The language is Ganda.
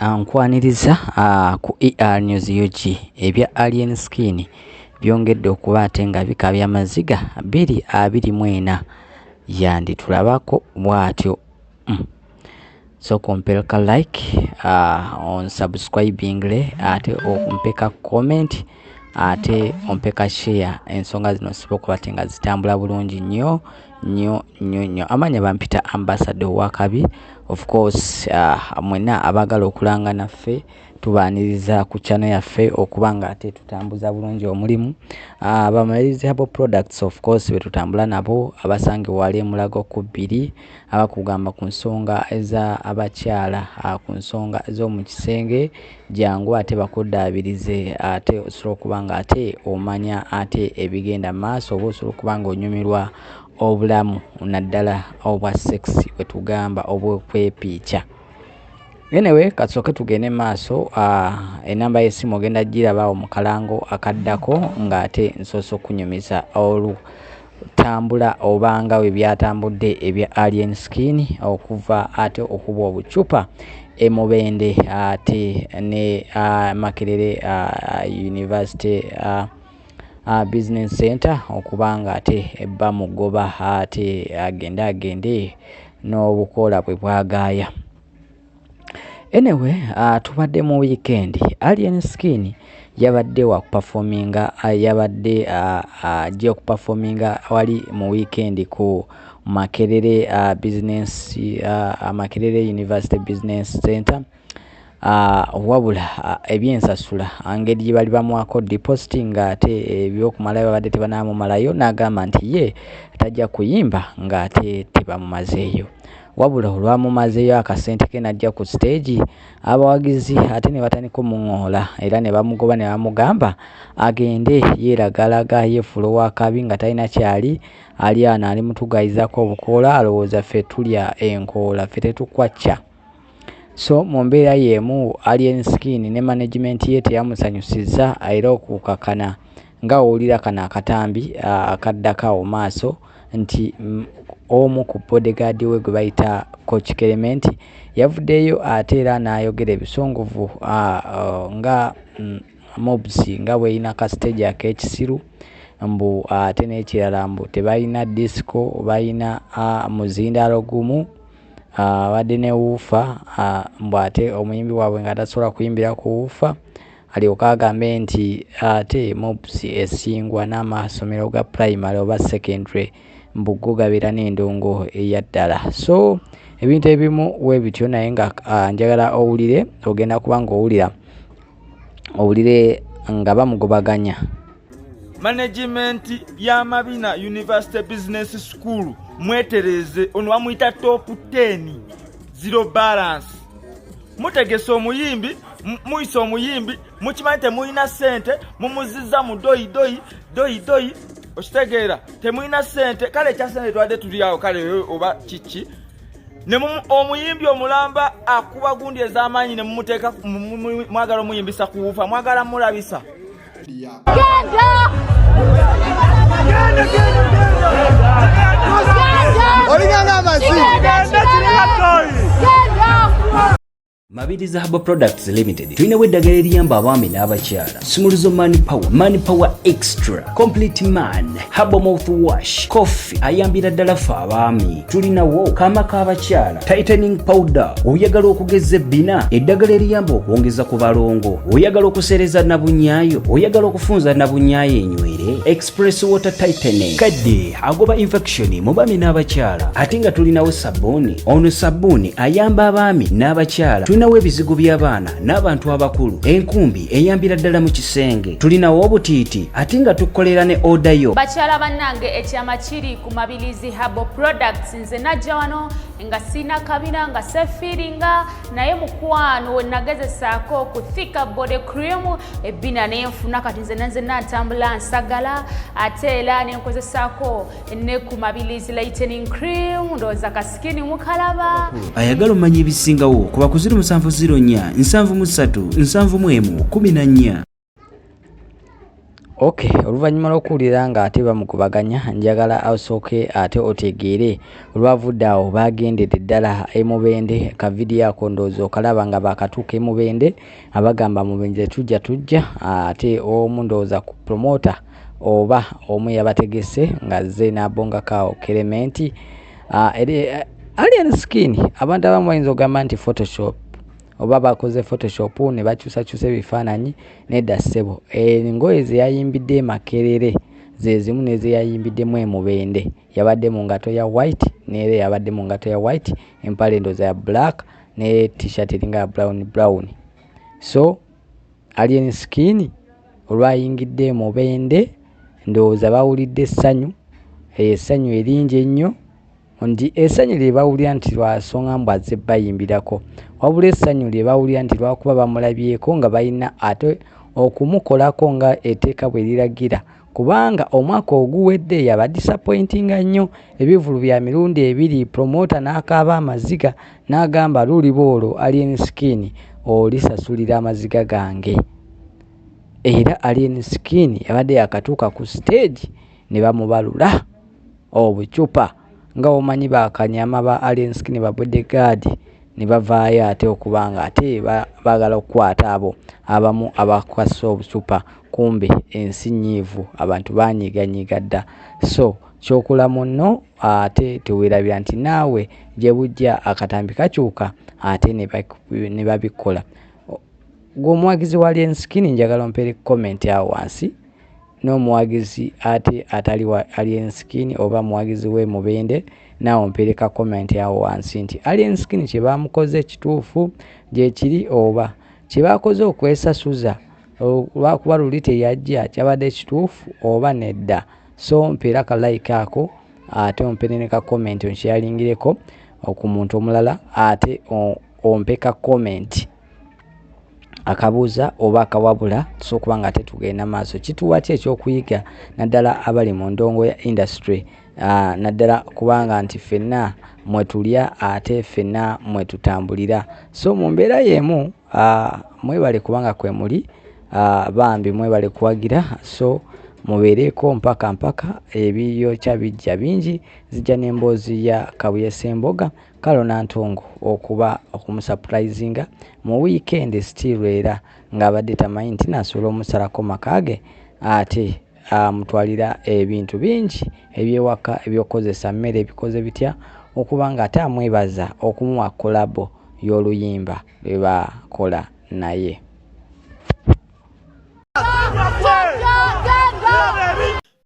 nkwaniriza ku ER News UG ebya alien skin byongedde okuba ate nga Bikaabya Amaziga 224 yanditulabako bwatyo. So kompelka like on subscribing le ate okumpeka comment ate ompeka share ensonga zino sibo kuba nga zitambula bulungi nnyo amanya bampita ambassador wakabi. Of course mwena abagala okulanga naffe tubaniriza ku channel yaffe okubanga ate tutambuza bulungi omulimu abamaliriza abo products of course betutambula nabo abasange wali mulago ku 2 abakugamba ku nsonga eza abakyala ku nsonga ezo mu kisenge jangu ate bakudabirize ate osoro kubanga ate omanya ate ebigenda maaso obo osoro kubanga onyumirwa obulamu naddala obwa sexy wetugamba obwekwepiica. Anyway, katsoke tugende maaso enamba y'essimu ogenda giraba mu kalango akaddako nga ate nsoso kunyumiza olutambula obanga we byatambudde ebya alien skin okuva ate okuba obucupa Ebemubende ate ne Makerere University Business Center okubanga ate ebba mugoba ate agende n'obukola bwe bwagaaya. Anyway, tubadde mu weekend alien skin yabadde wa performinga yabadde ajja kuperforminga wali mu weekend ku Makerere Business Makerere University Business Center wabula ebyensasula angeri bali bamwako depositing ate ebyokumalayo badde tebanamumalayo n'agamba nti ye tajja kuyimba nga ate tebamumazeeyo wabula olwamumazeeyo akasente ke najja ku stage abawagizi ate ne batandika omung'oola era ne bamugoba ne bamugamba agende yeeragalaga yeefulo wakabi nga talina kyali ali ana ali mutugayizako obukoola alowooza ffe tulya enkoola ffe tetukwacca. So mu mbeera y'emu alien skin ne management ye teyamusanyusiza era okukakana nga owulira kana akatambi akaddakawo maaso nti omu ku bodyguard we gwe bayita Coach Clement yavuddeyo ate era n'ayogera ebisongovu nga mobs nga bweyina ka stage ak'ekisiru mbu ate n'ekirala mbu tebalina disco balina muzindaalo gumu wadde ne wuufa mbu ate omuyimbi waabwe nga tasobola kuyimbira ku wuufa alyoka agambe nti ate mobs esingwa n'amasomero ga primary oba secondary mbu go gabeera n'endongo eyaddala. So ebintu ebimu we bityo naye nga njagala owulire ogenda kubanga owulire nga bamugobaganya. Management ya Mabina University Business School mwetereze ono bamuyita top 10 zero balance. Mutegese omuyimbi muyisa omuyimbi mukimanyi temuyina sente mumuziza mu doyi okitegeera temuyina sente kale ekyasente twadde tuli awo kale oba kiki ne omuyimbi omulamba akuba gundi ez'amaanyi ne mumuteeka mwagala omuyimbisa ku wuufa mwagala mulabisa Mabiriza Herbal Products Limited tulinawo eddagala eriyamba abaami n'abakyala Simuluzo Money Power Extra Complete Man Herbal Mouthwash Coffee ayambira ddala ffe abaami tulinawo kaama k'abakyala Tightening Powder oyagala okugeza ebbina eddagala eriyamba okwongeza ku balongo oyagala okusereza nabunyaayo oyagala okufunza nabunyaayo enywere Express Water Tightening kadde agoba infection mu baami n'abakyala ate nga tulinawo sabbuuni ono sabbuuni ayamba abaami n'abakyala tulinawo ebizigo by'abaana n'abantu abakulu enkumbi eyambira ddala mu kisenge tulinawo obutiiti ate nga tukolera ne odayo bakyala bannange ekyama kiri ku Mabirizi Herbal Products nze najja wano nga sina kabina nga sefiringa naye mukwano wenagezesaako ku thika body cream ebbina nenfuna kati nze natambula nsagala ate era nenkozesaako ne ku Mabirizi lightening cream ndowooza kasikini mukalaba ayagala omanya ebisingawo kuba ku 0704 737 14. Okay, oluvannyuma lw'okuwulira nga ate bamukubaganya njagala osooke ate otegeere olwavudde awo bagendedde ddala Emubende. Akavidiyo ako ndowooza okalaba nga bakatuuka Emubende abagamba Mubende tujja ate omu ndowooza ku promota oba omu yabategese ng'azze n'abongako kerementi alien skin. Abantu abamu bayinza okugamba nti Photoshop oba bakoze Photoshop ne bakyusakyusa ebifaananyi. Nedda ssebo, engoye ze yayimbidde Makerere ze zimu ne ze yayimbiddemu Emubende. Yabadde mu ngato ya white n'era yabadde mu ngato ya white, empale ndowooza ya black ne t-shirt eringa brown. So alien skin olwayingidde Emubende ndowooza bawulidde essanyu eringi ennyo. Ndi essanyu lye bawulira nti lwa nsonga mbwazze bayimbirako, wabula essanyu lye bawulira nti lwakuba bamulabyeko nga balina ate okumukolako nga etteeka bwe liragira, kubanga omwaka oguwedde yaba disappointinga nnyo. Ebivulu bya mirundi ebiri, promota n'akaaba Amaziga n'agamba luliba olwo alien skin olisasulira amaziga gange. Era alien skin yabadde yakatuuka ku stage ne bamubalula obucupa nga omanyi bakanyama ba alien skin ba bodyguard ne bavaayo ate okubanga ate baagala okukwata abo abamu abakwasa obucupa, kumbe ensi nyiivu, abantu banyiganyiga dda. So kyokulamu nno ate teweerabira nti naawe gye bujja akatambi kakyuka ate ne babikola. Gw'omuwagizi wa alien skin njagala ompeere comment awo wansi, n'omuwagizi ate atali wa alien skin oba muwagizi we Mubende naawe ompeereka comment awo wansi nti alien skin kye bamukoze kituufu gye kiri oba kye bakoze okwesasuza olwakuba luli teyajja kyabadde kituufu oba nedda. So mpeera ka like ako ate ompeere ne ka comment onsheyalingireko ku muntu omulala ate ompe ka comment akabuuza oba akawabula so kubanga ate tugenda maaso. Kituwa ki ekyokuyiga naddala abali mu ndongo ya industry naddala kubanga nti ffenna mwe tulya ate ffenna mwe tutambulira. So mu mbeera y'emu mwebale kubanga kwe muli bambi mwebale kuwagira. So mubeereko mpaka ebiyokya bijja bingi, zijja n'emboozi ya Kabuye Ssemboga Kalo Nantongo okuba okumusurprisinga mu weekend still era ng'abadde tamanyi nti nasobola omusalako makage ate mutwalira ebintu bingi ebyewaka ebyokozesa mmere ebikoze bitya okuba nga ate amwebaza okumuwa kolabo y'oluyimba lwe bakola naye.